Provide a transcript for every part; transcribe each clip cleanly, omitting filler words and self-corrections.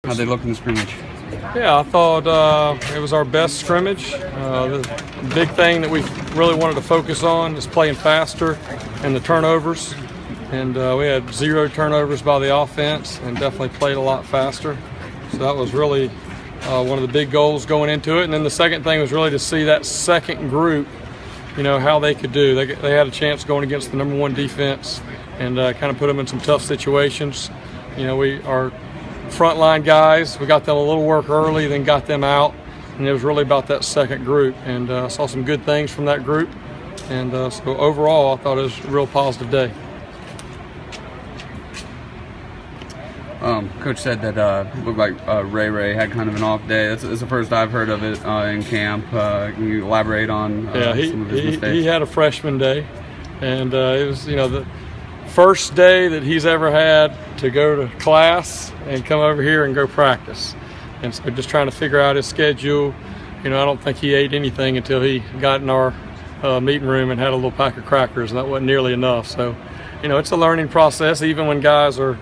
How'd they look in the scrimmage? Yeah, I thought it was our best scrimmage. The big thing that we really wanted to focus on is playing faster and the turnovers. And we had 0 turnovers by the offense and definitely played a lot faster. So that was really one of the big goals going into it. And then the second thing was really to see that second group, you know, how they could do. They had a chance going against the #1 defense and kind of put them in some tough situations. You know, our frontline guys, we got them a little work early, then got them out. And it was really about that second group. And I saw some good things from that group. And so overall, I thought it was a real positive day. Coach said that it looked like Ray had kind of an off day. That's the first I've heard of it in camp. Can you elaborate on some of his mistakes? He had a freshman day, and it was, you know, the first day that he's ever had to go to class and come over here and go practice. And so just trying to figure out his schedule. You know, I don't think he ate anything until he got in our meeting room and had a little pack of crackers, and that wasn't nearly enough. So, you know, it's a learning process. Even when guys are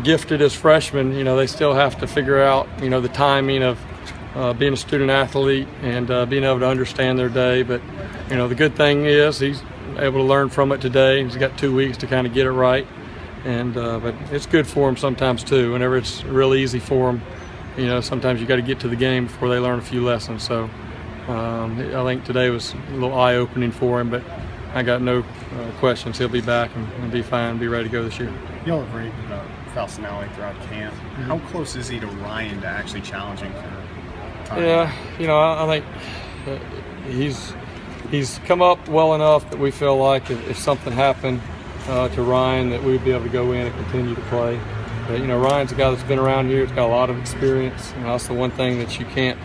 gifted as freshmen, you know, they still have to figure out, you know, the timing of being a student athlete and being able to understand their day. But, you know, the good thing is he's able to learn from it today. He's got 2 weeks to kind of get it right. And but it's good for him sometimes too. Whenever it's real easy for him, you know, sometimes you got to get to the game before they learn a few lessons. So I think today was a little eye-opening for him, but I got no questions. He'll be back and be fine, be ready to go this year. Y'all have raved about Falcinelli throughout camp. How close is he to Ryan to actually challenging for time? Yeah, you know, I think he's come up well enough that we feel like if something happened to Ryan, that we'd be able to go in and continue to play. But, you know, Ryan's a guy that's been around here. He's got a lot of experience. You know, that's the one thing that you can't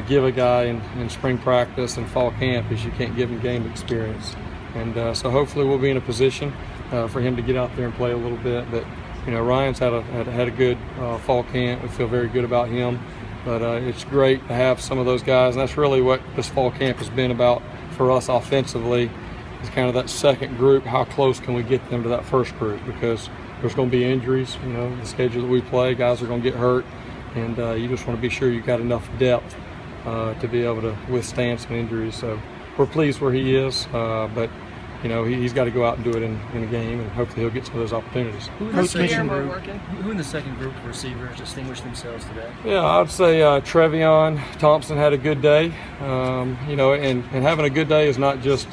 give a guy in spring practice and fall camp is you can't give him game experience. And so hopefully we'll be in a position for him to get out there and play a little bit. But, you know, Ryan's had a good fall camp. We feel very good about him. But it's great to have some of those guys, and that's really what this fall camp has been about for us offensively. Is kind of that second group. How close can we get them to that first group? Because there's going to be injuries. You know, the schedule that we play, guys are going to get hurt, and you just want to be sure you've got enough depth to be able to withstand some injuries. So we're pleased where he is, but you know, he's got to go out and do it in a game, and hopefully he'll get some of those opportunities. Who in the second group of receivers distinguished themselves today? Yeah, I'd say Trevion Thompson had a good day. You know, and having a good day is not just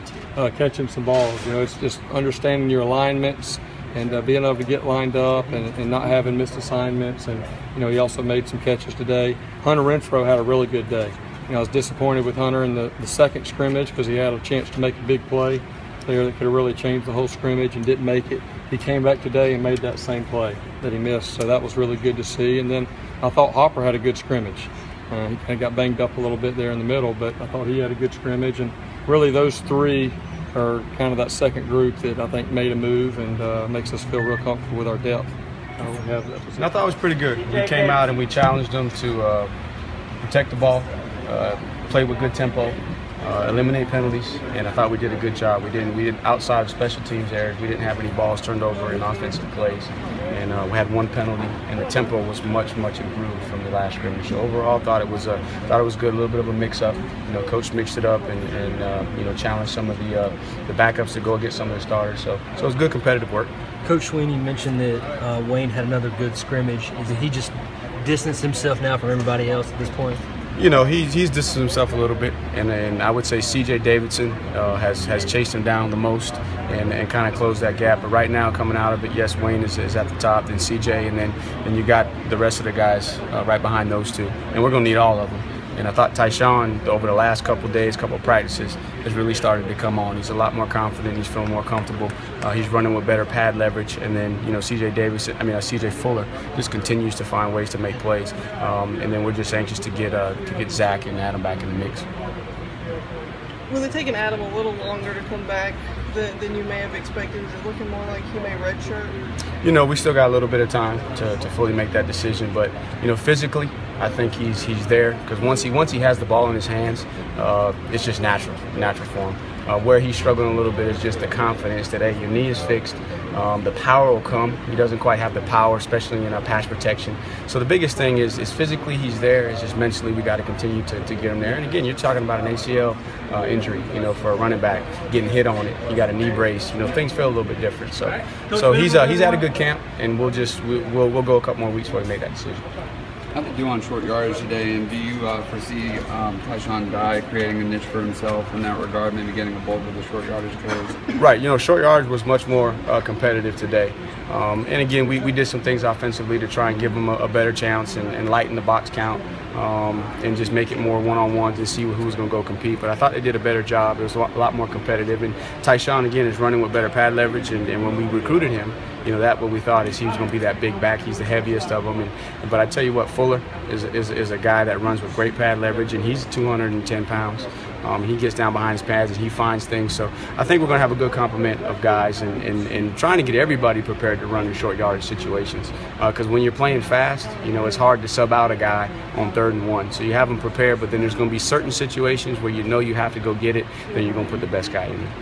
catching some balls. You know, it's just understanding your alignments and being able to get lined up and not having missed assignments. And, you know, he also made some catches today. Hunter Renfro had a really good day. You know, I was disappointed with Hunter in the second scrimmage because he had a chance to make a big play there that could have really changed the whole scrimmage and didn't make it. He came back today and made that same play that he missed, so that was really good to see. And then I thought Hopper had a good scrimmage. He kind of got banged up a little bit there in the middle, but I thought he had a good scrimmage. And really those three are kind of that second group that I think made a move and makes us feel real comfortable with our depth. And I thought it was pretty good. We came out and we challenged them to protect the ball, play with good tempo, eliminate penalties, and I thought we did a good job. We did outside of special teams errors. We didn't have any balls turned over in offensive plays, and we had one penalty. And the tempo was much improved from the last scrimmage. So overall, thought it was good. A little bit of a mix-up. You know, coach mixed it up and you know, challenged some of the backups to go against some of the starters. So it was good competitive work. Coach Sweeney mentioned that Wayne had another good scrimmage. Is he just distanced himself now from everybody else at this point? You know, he's distanced himself a little bit, and I would say C.J. Davidson has chased him down the most and kind of closed that gap. But right now, coming out of it, yes, Wayne is at the top, then C.J., and then you got the rest of the guys right behind those two, and we're going to need all of them. And I thought Tyshawn, over the last couple of days, couple of practices, has really started to come on. He's a lot more confident. He's feeling more comfortable. He's running with better pad leverage. And then, you know, C.J. Fuller just continues to find ways to make plays. And then we're just anxious to get Zach and Adam back in the mix. Will it take Adam a little longer to come back than you may have expected? Is it looking more like he may redshirt? You know, we still got a little bit of time to fully make that decision, but you know, physically, I think he's there because once he has the ball in his hands, it's just natural for him. Where he's struggling a little bit is just the confidence that, hey, your knee is fixed, The power will come. He doesn't quite have the power, especially in pass protection. So the biggest thing is physically he's there. It's just mentally we got to continue to get him there. And again, you're talking about an ACL injury, for a running back, getting hit on it. You got a knee brace. Things feel a little bit different. So he's had a good camp, and we'll go a couple more weeks before we make that decision. How did he do on short yardage today, and do you foresee Tyshawn Dye creating a niche for himself in that regard, maybe getting a bulk of the short yardage carries? Right, short yardage was much more competitive today. And again, we did some things offensively to try and give him a better chance and lighten the box count and just make it more one-on-ones and see who's going to go compete. But I thought they did a better job. It was a lot more competitive. And Tyshawn, again, is running with better pad leverage. And when we recruited him, that what we thought is he was going to be that big back. He's the heaviest of them. But I tell you what, Fuller is a guy that runs with great pad leverage, and he's 210 pounds. He gets down behind his pads and he finds things. So I think we're going to have a good complement of guys and trying to get everybody prepared to run in short yardage situations. Because when you're playing fast, it's hard to sub out a guy on 3rd and 1. So you have them prepared, but then there's going to be certain situations where you have to go get it, then you're going to put the best guy in there.